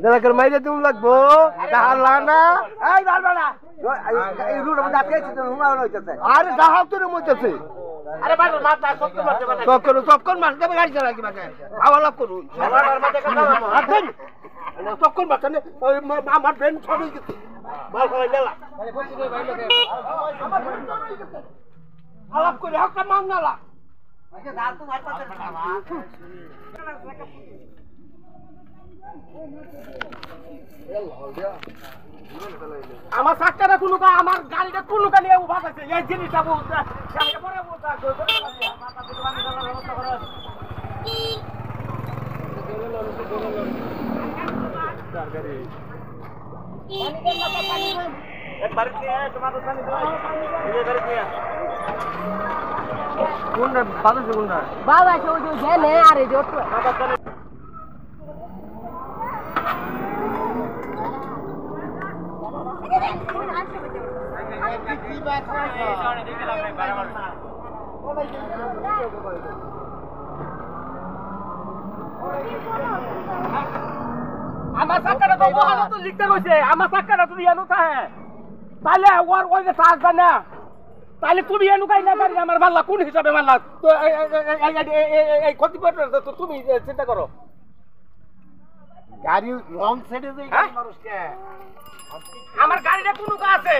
যারা করে মাইরে তুমি লাগবো ডাহার লানা এই বারবারা এই রুট মধ্যে আটকেছে তো হুমা হইতেছে আরে ডাহাও তো মইতেছে আরে ভাই মাথা চক্কর মারতে চক্কর মারতে গাড়ি চালা কি বাকে ভালো লাভ করুন সবার মাঝে কথা আছেন চক্কর মারতে আমার ব্রেন ছড়িয়ে গেছে ভাল খাই নেলা আলাপ করে হকটা মান নালা আচ্ছা দাঁত তো মার পাতে আমার চাকটা কোনো আমার গাড়িটা কোনো গাড়ি উভা আছে এই জিনিসটা বলতে পরে বলতে কোনটা বাজাছে কোনটা বাজাছে ওই যে নে আরে জোট আমার চাকাটা তো বহানো তো লিখতে কইছে আমার চাকাটা তো ইয়ানো থাকে তাইলে ওর ওই যে থাকবে না তাইলে তুমি এনু কাই না গাড়ি আমার মাল্লা কোন হিসাবে মাল্লা তো এই ক্ষতিপূরণ তো তুমি চিন্তা করো গাড়ি রং সাইডে যাই মানুষকে আমার গাড়িটা কোন কা আছে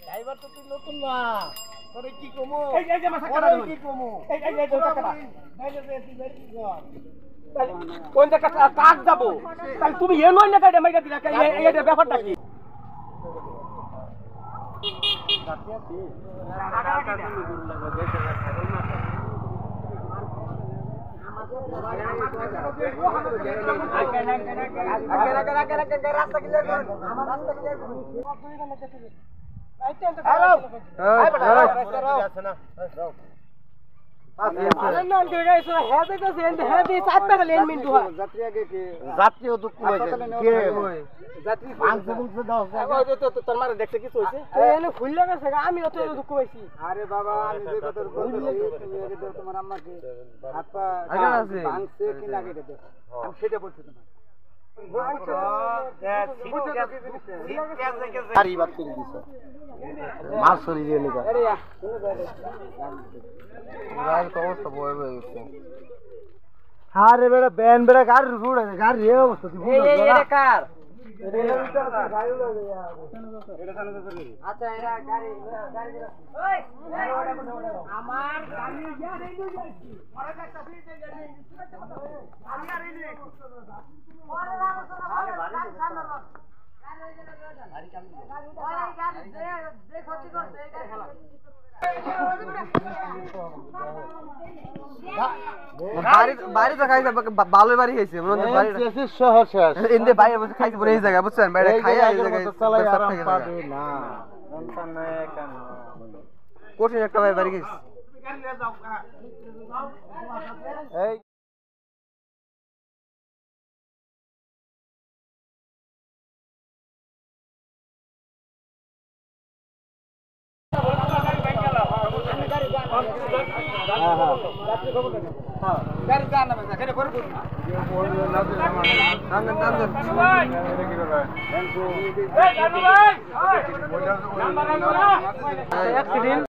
ড্রাইভার তো তুই নতুন না তোরে কি কমু এই যে আমার চাকাটা কি কমু এই চাকাটা বাইরে যে তুই বের কি কর কোন জায়গা কাজ যাবো তাহলে তুমি এ নয় না গাড়ি মাইরা দিলা এইটা ব্যাপারটা কি যাত্রীও দুঃখ দেখতে কিছু হয়েছে খুললে গেছে আমি অত দুঃখ পাইছি আরে বাবা তোমার আম্মাকে হাত পা ভাঙছে কি লাগে আমি সেটা বলছি তোমার মাছ সরিয়ে আরে বেড়া ব্যান বেড়া গাড়ি রুট আছে গাড়ি এ অবস্থা কার আচ্ছা এরা গাড়ি ওই আমার গাড়ি ইয়া রে নি যাচ্ছি পরে একটা ফিরে যাই আমি আর এই পরে আরে বাড়ি সামনে গাড়ি কাম গাড়ি দে ক্ষতি করতে এই গাড়ি বাড়ি তো খাইছে ভালো বাড়ি হয়েছে বাইরে বসে খাইছে পরে এই জায়গা বুঝছেন বাইরে খাইয়া এই জায়গায় না কঠিন একটা বাড়ি গেছে এই গাড়ি জানা না গাড়ি করে করুন নান্দন